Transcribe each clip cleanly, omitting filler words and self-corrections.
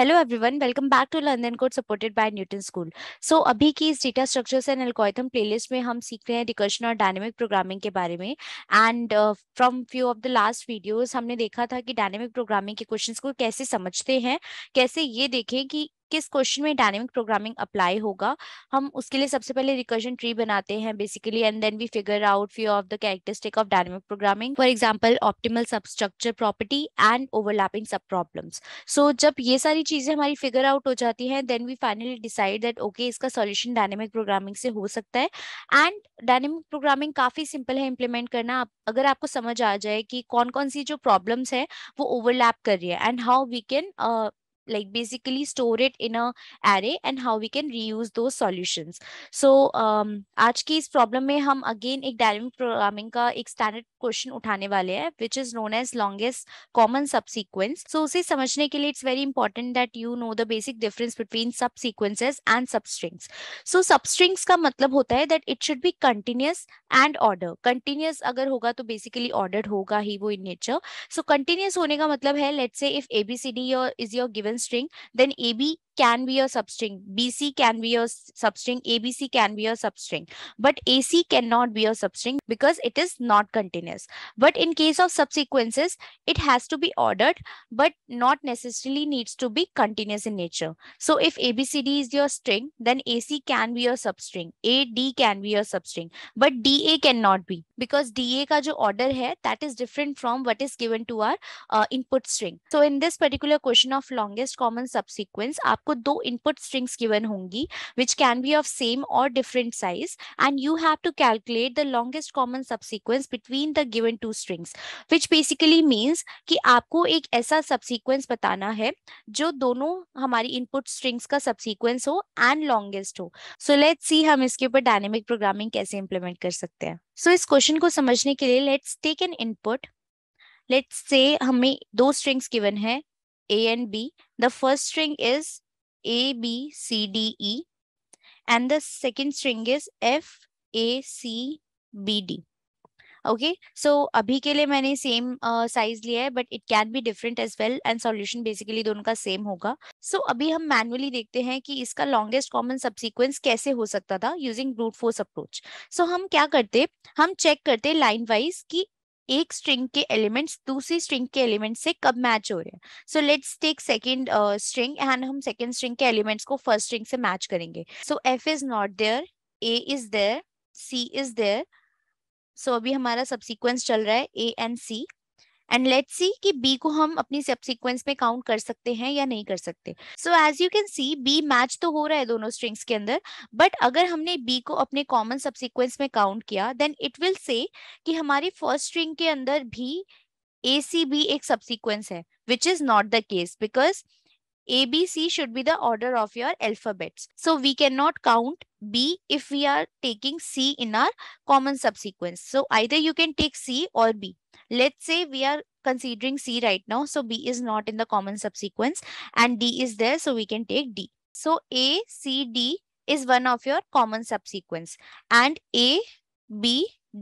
Hello everyone, welcome back to learn code supported by Newton school. So अभी की इस data structures and algorithm playlist में हम सीख रहे हैं रिकर्शन और डायनेमिक प्रोग्रामिंग के बारे में। And from few of the last videos हमने देखा था कि डायनेमिक प्रोग्रामिंग के क्वेश्चंस को कैसे समझते हैं, कैसे ये देखें कि किस क्वेश्चन में डायनेमिक प्रोग्रामिंग अप्लाई होगा। हम उसके लिए सबसे पहले रिकर्जन ट्री बनाते हैं basically, and then we figure out few of the characteristic of dynamic programming, for example optimal substructure property and overlapping subproblems. So जब ये सारी चीजें हमारी फिगर आउट हो जाती हैं, then we finally decide that okay, इसका solution dynamic programming से हो सकता है। एंड डायनेमिक प्रोग्रामिंग काफी सिंपल है इम्प्लीमेंट करना। अगर आपको समझ आ जाए कि कौन कौन सी जो प्रॉब्लम्स है वो ओवरलैप कर रही है, and how we can like basically store it in a array and how we can reuse those solutions. So आज की इस प्रॉब्लम में हम अगेन एक डायनेमिक प्रोग्रामिंग का एक स्टैंडर्ड क्वेश्चन उठाने वाले हैं, which is known as longest common subsequence. So उसे समझने के लिए it's very important that you know the basic difference between subsequences and substrings. So substrings का मतलब होता है that it should be continuous and order. Continuous अगर होगा तो basically ordered होगा ही वो in nature. So continuous होने का मतलब है, let's say if ABCD is your given string, then AB can be your substring, BC can be your substring, ABC can be your substring, but AC cannot be your substring because it is not continuous. But in case of subsequences, it has to be ordered, but not necessarily needs to be continuous in nature. So if ABCD is your string, then AC can be your substring, AD can be your substring, but DA cannot be, because DA का जो order है that is different from what is given to our input string. So in this particular question of longest common subsequence, आपको दो input strings given होंगी which can be of same or different size, and you have to calculate the longest common subsequence between the given two strings, which basically means कि आपको एक ऐसा subsequence बताना है जो दोनों हमारी input strings का subsequence हो and longest हो. So let's see हम इसके ऊपर dynamic programming कैसे implement कर सकते हैं. So इस क्वेश्चन को समझने के लिए let's take an input. Let's say हमें दो strings given है A and B. The first string is A, B, C, D, E, and the second string is F, A, C, B, D. Okay, so अभी के लिए मैंने same size लिया है, but it can be different as well, and solution basically दोनों का same होगा. सो अभी हम मैन्युअली देखते हैं कि इसका लॉन्गेस्ट कॉमन सबसीक्वेंस कैसे हो सकता था यूजिंग ब्रूट फोर्स अप्रोच. सो हम क्या करते, हम चेक करते लाइन वाइज कि एक स्ट्रिंग के एलिमेंट्स दूसरी स्ट्रिंग के एलिमेंट से कब मैच हो रहे हैं. So let's take second string, and हम सेकंड स्ट्रिंग के एलिमेंट्स को फर्स्ट स्ट्रिंग से मैच करेंगे. So F is not there, A is there, C is there. So अभी हमारा सबसीक्वेंस चल रहा है A and C, and let's see कि बी को हम अपनी सबसीक्वेंस में काउंट कर सकते हैं या नहीं कर सकते. So as you can see B match तो हो रहा है दोनों स्ट्रिंग्स के अंदर, बट अगर हमने बी को अपने कॉमन सबसीक्वेंस में काउंट किया, देन इट विल से कि हमारी फर्स्ट स्ट्रिंग के अंदर भी ए सी भी एक सबसीक्वेंस है, which is not the case because A, B, C should be the order of your alphabets. So we cannot count B if we are taking C in our common subsequence. So either you can take C or B. Let's say we are considering C right now. So B is not in the common subsequence and D is there. So we can take D. So A, C, D is one of your common subsequence, and A, B,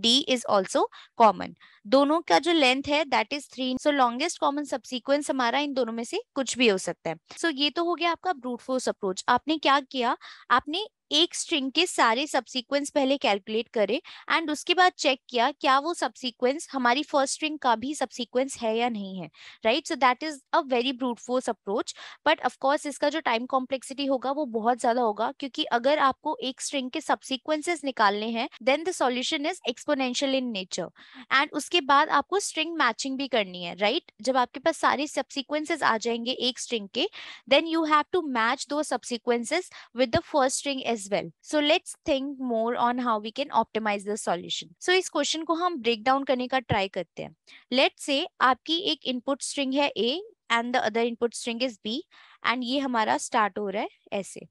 D is also common. दोनों का जो length है that is 3. So longest common subsequence हमारा इन दोनों में से कुछ भी हो सकता है. सो ये तो हो गया आपका ब्रूट फोर्स अप्रोच. आपने क्या किया, आपने एक स्ट्रिंग के सारे सबसीक्वेंस पहले कैलकुलेट करे, एंड उसके बाद चेक किया क्या वो सबसीक्वेंस हमारी फर्स्ट स्ट्रिंग का भी सबसीक्वेंस है या नहीं है. Right, so that is a very brute force approach. But of course इसका जो टाइम कॉम्प्लेक्सिटी होगा वो बहुत ज्यादा होगा, क्योंकि अगर आपको एक स्ट्रिंग के सबसीक्वेंसेस निकालने हैं, then the solution is exponential in nature, and उसके बाद आपको स्ट्रिंग मैचिंग भी करनी है. राइट, जब आपके पास सारे सबसीक्वेंसेस आ जाएंगे एक स्ट्रिंग के, then you have to match दो subsequences with the first string as well. So let's think more on how we can optimize the solution. So इस क्वेश्चन को हम ब्रेक डाउन करने का ट्राई करते हैं. Let's say आपकी एक इनपुट स्ट्रिंग है A and the other input string is B, and ये हमारा स्टार्ट हो रहा है ऐसे.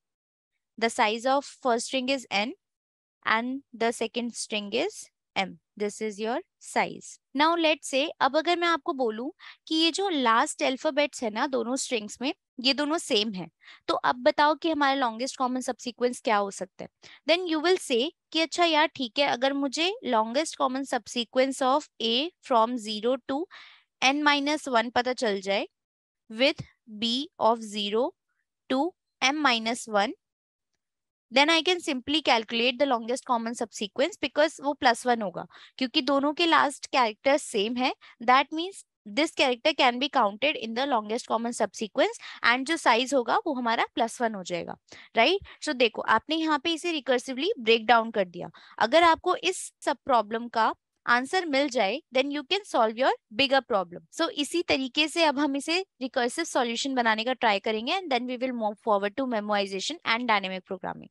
The size of first string is N and the second string is M. This is your size. Now let's say अब अगर मैं आपको बोलूं कि ये जो लास्ट अल्फाबेट्स है ना दोनों स्ट्रिंग्स में, ये दोनों सेम है, तो अब बताओ कि हमारा लॉन्गेस्ट कॉमन सबसीक्वेंस क्या हो सकता है. देन यू विल से कि अच्छा यार ठीक है, अगर मुझे longest common subsequence of A from 0 to N-1 पता चल जाए with B of 0 to m minus 1, then I can simply calculate the longest common subsequence because वो +1 होगा क्योंकि दोनों के लास्ट कैरेक्टर सेम है. That means this character can be counted in the longest common subsequence and जो size होगा वो हमारा +1 हो जाएगा. राइट. सो देखो आपने यहाँ पे इसे रिकर्सिवली ब्रेक डाउन कर दिया. अगर आपको इस सब प्रॉब्लम का आंसर मिल जाए then you can solve your bigger problem. So इसी तरीके से अब हम इसे रिकर्सिव सॉल्यूशन बनाने का ट्राई करेंगे and then we will move forward to memorization and dynamic programming.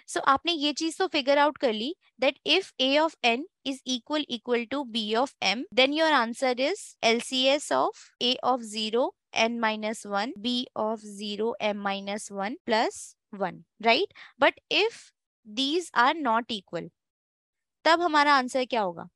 So आपने ये चीज तो फिगर आउट कर ली that if a of n is equal to b of m, then your answer is LCS of a of 0 n minus 1 b of 0 m minus 1 plus 1, right? But if these are not equal, तब हमारा answer क्या होगा?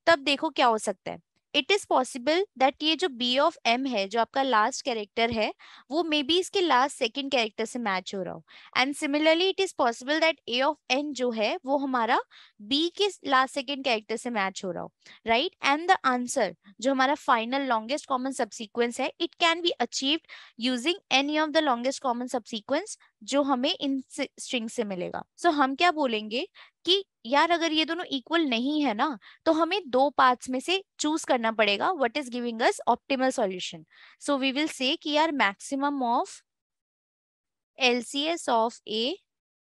तब देखो क्या हो सकता है. इट इज पॉसिबल दैट ये जो बी ऑफ एम है जो आपका लास्ट कैरेक्टर है वो मे बी इसके लास्ट सेकंड कैरेक्टर से मैच हो रहा हो. And similarly it is possible that A of N जो है वो हमारा बी के लास्ट सेकंड कैरेक्टर से मैच हो रहा हो. राइट. एंड द आंसर जो हमारा फाइनल लॉन्गेस्ट कॉमन सबसीक्वेंस है it can be achieved using any of the longest common subsequence जो हमें इन स्ट्रिंग से मिलेगा. सो हम क्या बोलेंगे कि यार अगर ये दोनों इक्वल नहीं है ना तो हमें दो पार्ट्स में से चूज करना पड़ेगा what is giving us optimal solution. So we will say कि यार मैक्सिमम ऑफ LCS ऑफ A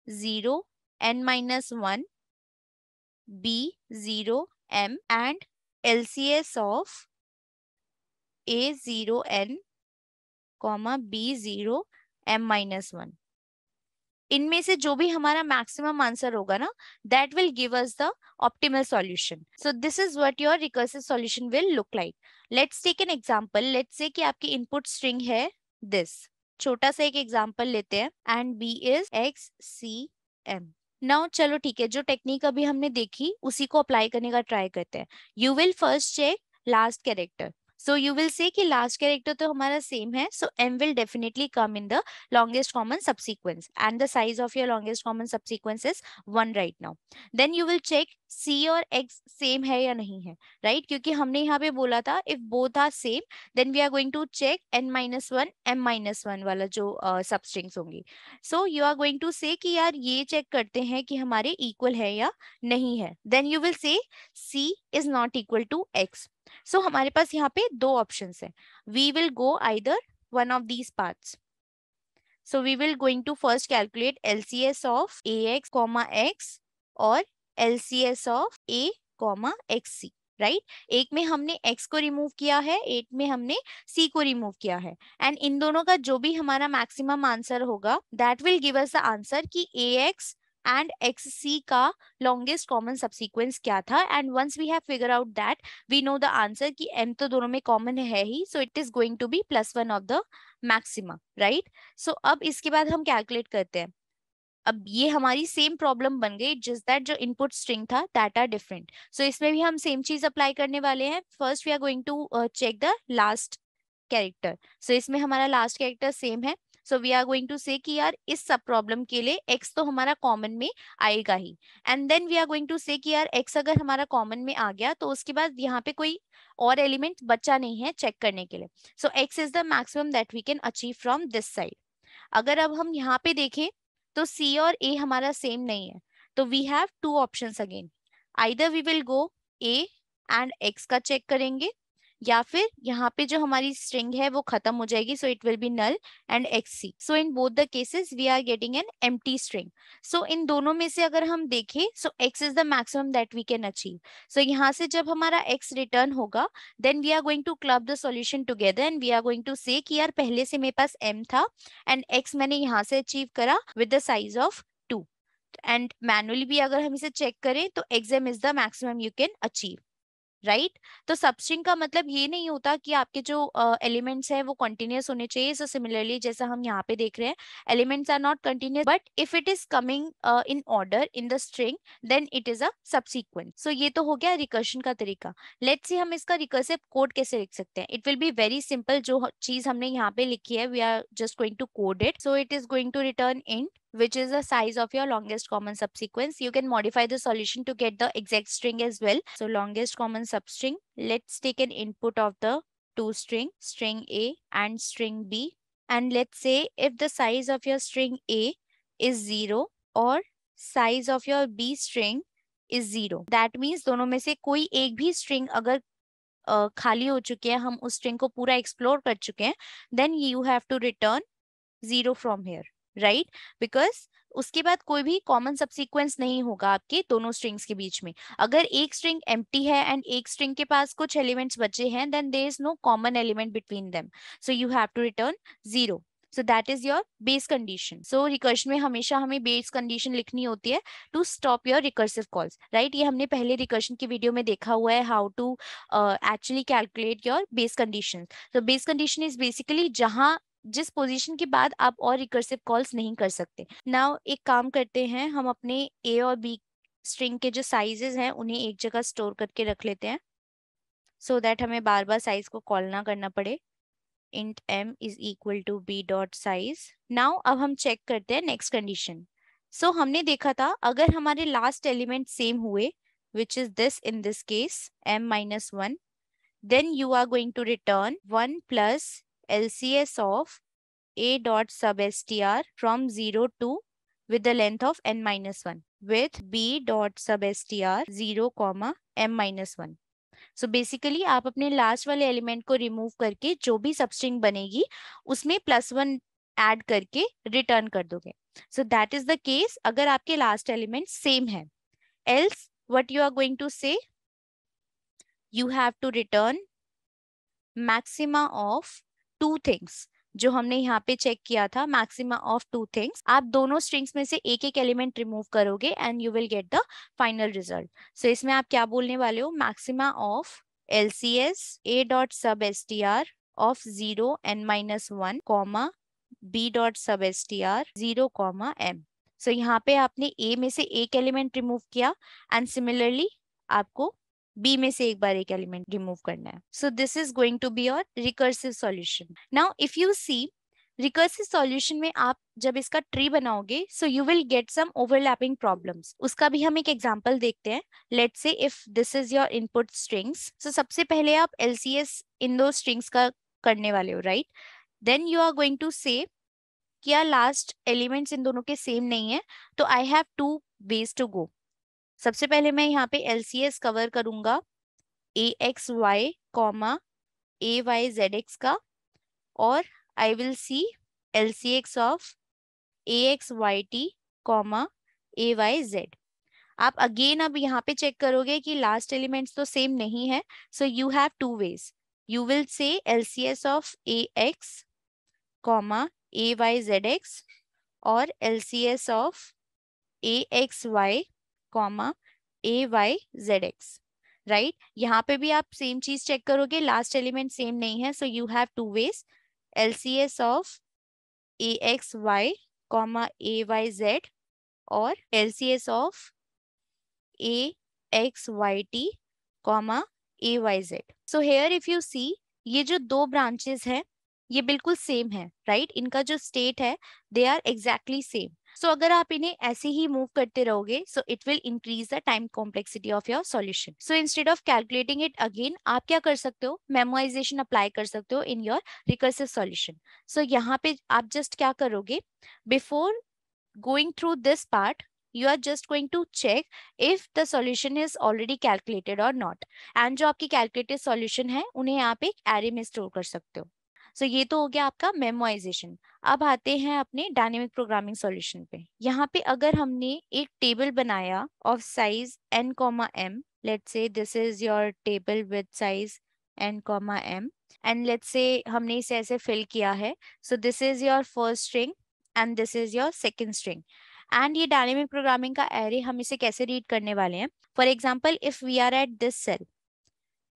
0 n minus 1 B 0 m and LCS of A 0 n B 0 m minus 1. इनमें से जो भी हमारा मैक्सिमम आंसर होगा ना that will give us the optimal solution. So this is what your recursive solution will look like. Let's take an example. Let's say कि आपकी input string है दिस. छोटा सा एक एग्जांपल लेते हैं and B is XCM. Now चलो ठीक है, जो टेक्निक अभी हमने देखी उसी को अप्लाई करने का ट्राई करते हैं. You will first check last character. So you will say कि last character तो हमारा same है, so m will definitely come in the longest common subsequence and the size of your longest common subsequence is 1 right now. Then you will check c और x same है या नहीं है, right? क्योंकि हमने यहाँ पे बोला था if both are same then we are going to check n minus 1 m minus 1 वाला जो substrings होंगी. So you are going to say कि यार ये check करते हैं कि हमारे equal है या नहीं है. Then you will say c is not equal to x. So हमारे पास यहाँ पे दो ऑप्शंस हैं. We will go either one of these paths. So we will going to first calculate LCS of AX, X और LCS of A, XC. Right. एक में हमने x को रिमूव किया है, एक में हमने c को रिमूव किया है एंड इन दोनों का जो भी हमारा मैक्सिमम आंसर होगा that will give us the answer कि AX and XC का longest common subsequence क्या था. and once we have figured out that we know the answer कि m तो दोनों में common है ही, so it is going to be +1 of the maxima, right? so अब इसके बाद हम calculate करते हैं. अब ये हमारी सेम प्रॉब्लम बन गई जस्ट दैट जो इनपुट स्ट्रिंग था दैट आर डिफरेंट. सो इसमें भी हम सेम चीज अप्लाई करने वाले हैं. First we are going to check the last character. So इसमें हमारा लास्ट कैरेक्टर सेम है. So we are going to say कि यार इस सब प्रॉब्लम के लिए x तो हमारा कॉमन में आएगा ही and then we are going to say कि यार x अगर हमारा कॉमन में आ गया तो उसके बाद यहाँ पे कोई और एलिमेंट बचा नहीं है चेक करने के लिए. So x is the maximum that we can achieve from this side. अगर अब हम यहाँ पे देखें तो C और A हमारा सेम नहीं है तो we have two options again. Either we will go A and X का चेक करेंगे या फिर यहाँ पे जो हमारी स्ट्रिंग है वो खत्म हो जाएगी so it will be null and XC. So in both the cases we are getting an empty string. So इन दोनों में से अगर हम देखें so X is the maximum that we can achieve. So यहाँ से जब हमारा X रिटर्न होगा then we are going to club the solution together and we are going to say कि यार पहले से मेरे पास M था एंड X मैंने यहाँ से अचीव करा with the size of 2 and manually भी अगर हम इसे चेक करें तो XM is the maximum you can achieve. Right. तो सबस्ट्रिंग का मतलब ये नहीं होता कि आपके जो एलिमेंट्स हैं वो कंटिन्यूअस होने चाहिए. सो सिमिलरली जैसा हम यहाँ पे देख रहे हैं elements are not continuous but if it is coming in order in the string then it is a subsequent. So ये तो हो गया रिकर्शन का तरीका. लेट्स सी हम इसका रिकर्सिव कोड कैसे लिख सकते हैं. It will be very simple. जो चीज हमने यहाँ पे लिखी है we are just going to code it. So it is going to return in which is the size of your longest common subsequence. You can modify the solution to get the exact string as well. So longest common substring, let's take an input of the two string A and string B and let's say if the size of your string A is 0 or size of your B string is 0, that means दोनों में से कोई एक भी string अगर खाली हो चुके हैं, हम उस string को पूरा explore कर चुके हैं, then you have to return 0 from here, right? Because उसके बाद कोई भी कॉमन सबसीक्वेंस नहीं होगा आपके दोनों स्ट्रिंग्स के बीच में. अगर एक स्ट्रिंग एम्प्टी है एंड एक स्ट्रिंग के पास कुछ एलिमेंट्स बचे हैं, then there is no common element between them, so you have to return 0. So that is your base condition. So recursion में हमेशा हमें base condition लिखनी होती है to stop your recursive calls, right? ये हमने पहले recursion की वीडियो में देखा हुआ है how to actually calculate your base conditions. So base condition is basically जहाँ जिस पोजीशन के बाद आप और रिकर्सिव कॉल्स नहीं कर सकते. नाउ एक काम करते हैं, हम अपने ए और बी स्ट्रिंग के जो साइजेस हैं उन्हें एक जगह स्टोर करके रख लेते हैं सो दैट हमें बार बार साइज को कॉल ना करना पड़े. int m is equal to b dot size. Now अब हम चेक करते हैं नेक्स्ट कंडीशन. सो हमने देखा था अगर हमारे लास्ट एलिमेंट सेम हुए which is this in this case m minus 1, then you are going to return 1 plus LCS of a dot sub str from 0 to with the length of n minus 1 with b dot sub str 0 comma m minus 1. So basically आप अपने last वाले element को remove करके जो भी substring बनेगी उसमें +1 add करके रिटर्न कर दोगे. So that is the case अगर आपके लास्ट एलिमेंट सेम है. Else what you are going to say, you have to return maxima of two things. जो हमने यहाँ पे चेक किया था, मैक्सिमा ऑफ टू थिंग्स. आप दोनों स्ट्रिंग्स में से एक एक एलिमेंट रिमूव करोगे and you will get the final result. So इसमें आप क्या बोलने वाले हो, maxima of LCS a dot sub str of 0 n minus 1 comma b dot sub str 0 comma m. So यहाँ पे आपने a में से एक एलिमेंट रिमूव किया एंड सिमिलरली आपको B में से एक बार एक एलिमेंट रिमूव करना है. So this is going to be your recursive solution. Now if you see recursive solution में आप जब इसका ट्री बनाओगे so you will get some overlapping problems. उसका भी हम एक एग्जांपल देखते हैं. Let's say if this is your input strings, so सबसे पहले आप LCS इन दो स्ट्रिंग्स का करने वाले हो, right? Then you are going to say क्या लास्ट एलिमेंट्स इन दोनों के सेम नहीं है, तो I have two ways to go. सबसे पहले मैं यहाँ पे LCS कवर करूंगा AXY कॉमा AYZX का, और I will see LCX of AXYT comma AYZ. आप अगेन अब यहाँ पे चेक करोगे कि लास्ट एलिमेंट्स तो सेम नहीं है, so you have two ways. You will say LCS of AX comma AYZX और LCS of AXY comma AYZX, right? यहाँ पे भी आप सेम चीज चेक करोगे, लास्ट एलिमेंट सेम नहीं है, so you have two ways. LCS of AXY comma AYZ और LCS of AXYT comma AYZ. So here if you see, ये जो दो ब्रांचेस हैं ये बिल्कुल सेम है, राइट? इनका जो स्टेट है दे आर एग्जैक्टली सेम. सो अगर आप इन्हें ऐसे ही मूव करते रहोगे सो it will increase the time complexity of your solution. So instead of calculating it again, आप क्या कर सकते हो, मेमोराइजेशन अप्लाई कर सकते हो इन योर रिकर्सिव सॉल्यूशन. सो यहाँ पे आप जस्ट क्या करोगे, before going through this part you are just going to check if the solution is already calculated or not. and जो आपकी calculated solution है उन्हें आप एक array में store कर सकते हो. सो ये तो हो गया आपका मेमोराइजेशन. अब आते हैं अपने डायनेमिक प्रोग्रामिंग सॉल्यूशन पे. यहाँ पे अगर हमने एक टेबल बनाया of size n, m, let's say this is your table with size n, m, and let's say हमने इसे ऐसे फिल किया है. So this is your first string and this is your second string. And ये dynamic programming का array हम इसे कैसे रीड करने वाले हैं. For example if we are at this cell,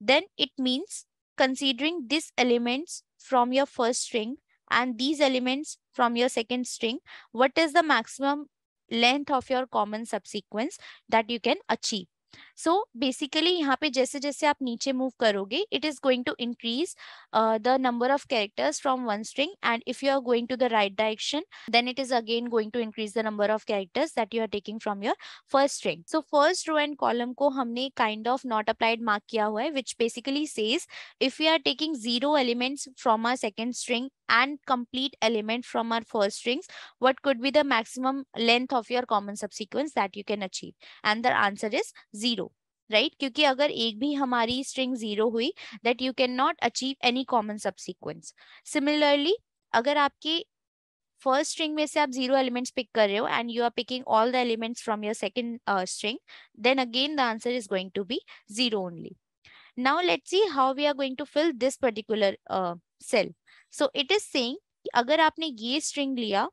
then it means considering these elements from your first string and these elements from your second string, what is the maximum length of your common subsequence that you can achieve. So basically यहाँ पे जैसे जैसे आप नीचे move करोगे it is going to increase the number of characters from one string, and if you are going to the right direction then it is again going to increase the number of characters that you are taking from your first string. So first row and column को हमने kind of not applied mark किया हुआ है, which basically says if we are taking 0 elements from our second string and complete element from our first strings, what could be the maximum length of your common subsequence that you can achieve? And the answer is 0, right? क्योंकि अगर एक भी हमारी string 0 हुई, that you cannot achieve any common subsequence. Similarly, अगर आपकी first string में से आप 0 एलिमेंट्स पिक कर रहे हो and you are picking all the elements from your second string, then again the answer is going to be 0 only. Now let's see how we are going to fill this particular cell. So it is saying अगर आपने ये string लिया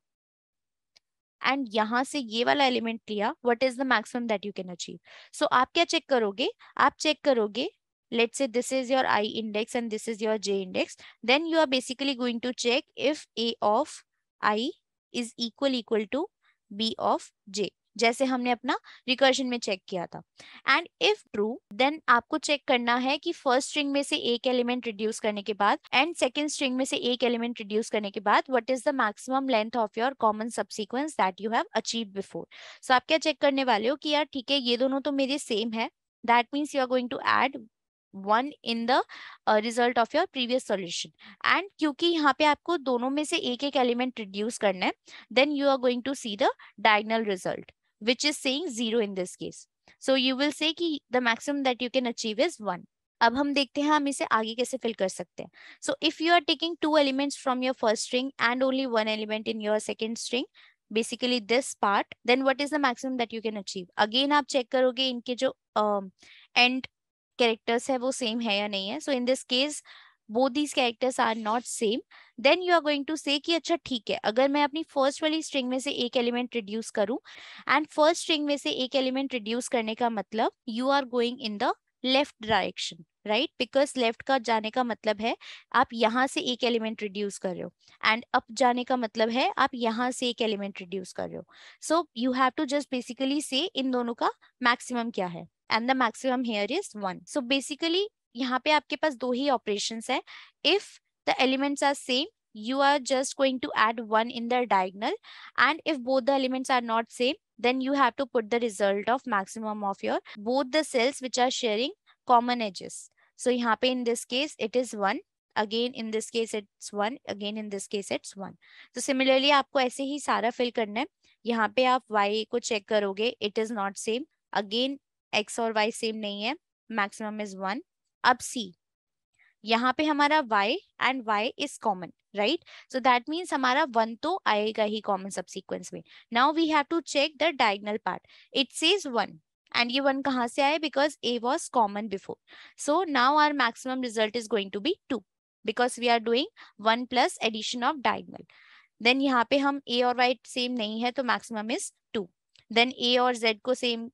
and यहाँ से ये वाला element लिया, what is the maximum that you can achieve? So आप क्या चेक करोगे? आप चेक करोगे, let's say this is your I index and this is your J index. Then you are basically going to check if A of I is equal to B of J, जैसे हमने अपना recursion में check किया था. And if true, then आपको check करना है कि फर्स्ट स्ट्रिंग में से एक एलिमेंट रिड्यूस करने के बाद एंड सेकंड स्ट्रिंग में से एक एलिमेंट रिड्यूस करने के बाद what is the maximum length of your common subsequence that you have achieved before. So आप क्या चेक करने वाले हो कि यार ठीक है, ये दोनों तो मेरे सेम है, that means you are going to add 1 in the result of your previous solution. And क्योंकि यहाँ पे आपको दोनों में से एक एक एलिमेंट रिड्यूस करना है, then you are going to see the diagonal result, which is saying 0 in this case. So you will say कि the maximum that you can achieve is 1. अब हम देखते हैं हम इसे आगे कैसे फिल कर सकते हैं. So if you are taking 2 elements from your first string and only 1 element in your second string, basically this part, then what is the maximum that you can achieve? Again आप check करोगे इनके जो end characters है वो same है या नहीं है. So in this case both these characters are not same. Then you are going to say कि अच्छा ठीक है, अगर मैं अपनी फर्स्ट वाली स्ट्रिंग में से एक एलिमेंट रिड्यूस करूं एंड फर्स्ट स्ट्रिंग में से एक एलिमेंट रिड्यूस करने का मतलब you are going in the left direction, right? Because left का जाने का मतलब है आप यहाँ से एक एलिमेंट रिड्यूस कर रहे हो एंड अप जाने का मतलब है आप यहाँ से एक एलिमेंट रिड्यूस कर रहे हो. So you have to just basically say इन दोनों का मैक्सिमम क्या है, and the maximum here is 1. So basically यहाँ पे आपके पास दो ही operations है. If the elements are same, you are just going to add 1 in the diagonal, and if both the elements are not same, then you have to put the result of maximum of your both the cells which are sharing common edges. So यहाँ पे in this case it is 1, again in this case it's 1, again in this case it's 1. So similarly आपको ऐसे ही सारा fill करना है. यहाँ पे आप y को check करोगे, it is not same, again x और y सेम नहीं है, मैक्सिमम इज 1. अब c, यहाँ पे हमारा y and y is common, right? So that means हमारा 1 तो आएगा ही कॉमन सबसीक्वेंस में. Now we have to check the diagonal part. It says 1 and ये 1 कहाँ से आए? Because a was common before. So now our maximum result is going to be 2 because we are doing 1 plus addition of diagonal. Then यहाँ पे हम a और y same नहीं है तो मैक्सिमम इज 2. Then a और z को same,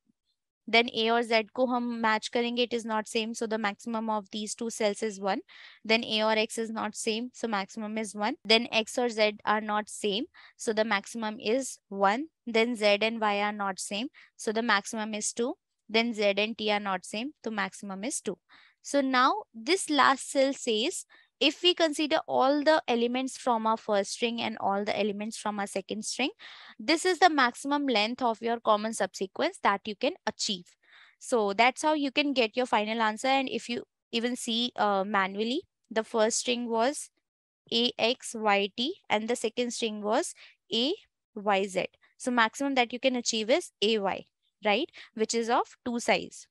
then a और z को हम मैच करेंगे, it is not same, so the maximum of these two cells is 1. Then a और x is not same, so maximum is 1. Then x और z are not same, so the maximum is 1. Then z and y are not same, so the maximum is 2. Then z and t are not same, so maximum is 2. So now this last cell says if we consider all the elements from our first string and all the elements from our second string, this is the maximum length of your common subsequence that you can achieve. So that's how you can get your final answer. And if you even see manually, the first string was AXYT and the second string was AYZ. So maximum that you can achieve is AY, right? Which is of 2 size.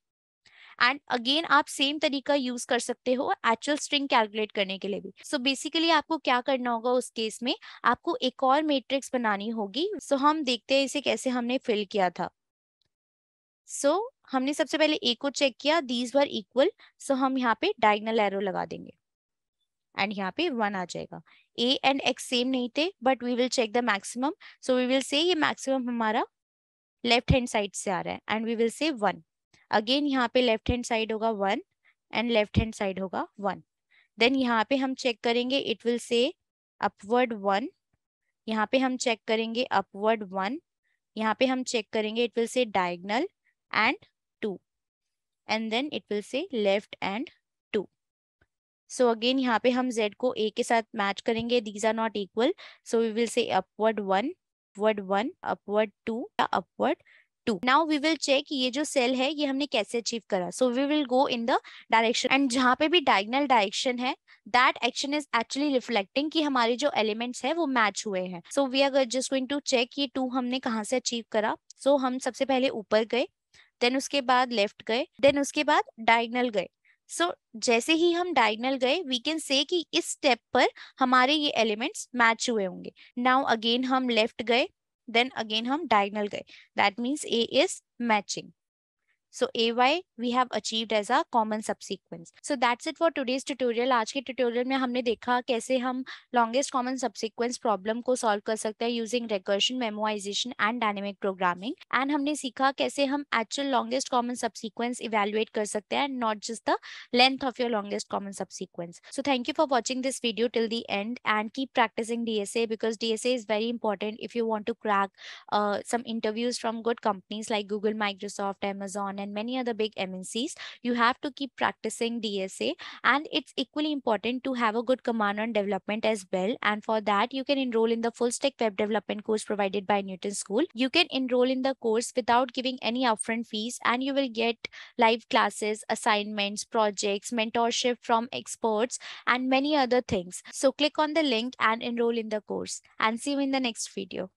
And again आप same तरीका use कर सकते हो actual string calculate करने के लिए भी. So basically आपको क्या करना होगा उस केस में, आपको एक और मैट्रिक्स बनानी होगी. सो हम देखते हैं इसे कैसे हमने फिल किया था. सो हमने सबसे पहले ए को चेक किया, दीज वर इक्वल, सो हम यहाँ पे डायगोनल एरो लगा देंगे एंड यहाँ पे 1 आ जाएगा. ए एंड एक्स सेम नहीं थे but we will check the maximum. So we will say ये मैक्सिमम हमारा लेफ्ट हैंड साइड से आ रहा है एंड वी विल से 1. अगेन यहाँ पे लेफ्ट हैंड साइड होगा 1 एंड लेफ्ट हैंड साइड होगा 1. देन यहाँ पे हम चेक करेंगे, इट विल से अपवर्ड 1. यहाँ पे हम चेक करेंगे अपवर्ड 1. यहाँ पे हम चेक करेंगे, it will say diagonal and 2 and then it will say left and 2. So again यहाँ पे हम z को a के साथ मैच करेंगे, these are not equal, so we will say upward 1, upward 1, upward 2, upward 2. Now we will check ये जो cell है ये हमने कैसे अचीव करा. So we will go in the direction, and जहाँ पे भी डायगोनल डायरेक्शन है that action is actually reflecting कि हमारे जो एलिमेंट्स है वो मैच हुए हैं. So we are just going to check ये 2 हमने कहाँ से अचीव करा. सो हम सबसे पहले ऊपर गए, देन उसके बाद लेफ्ट गए, देन उसके बाद डायगोनल गए. सो जैसे ही हम डायगोनल गए वी कैन से कि इस स्टेप पर हमारे ये एलिमेंट्स मैच हुए होंगे. नाउ अगेन हम लेफ्ट गए, देन अगेन हम डायगोनल गए. That means A is matching. So AY we have achieved as a common subsequence. So that's it for today's tutorial. आज के tutorial में हमने देखा कैसे हम longest common subsequence problem को solve कर सकते हैं using recursion, memoization and dynamic programming. And हमने सीखा कैसे हम actual longest common subsequence evaluate कर सकते हैं, not just the length of your longest common subsequence. So thank you for watching this video till the end, and keep practicing DSA because DSA is very important if you want to crack some interviews from good companies like Google, Microsoft, Amazon, and many other big MNCs. You have to keep practicing DSA, and it's equally important to have a good command on development as well. And for that, you can enroll in the full stack web development course provided by Newton School. You can enroll in the course without giving any upfront fees, and you will get live classes, assignments, projects, mentorship from experts, and many other things. So click on the link and enroll in the course, and see you in the next video.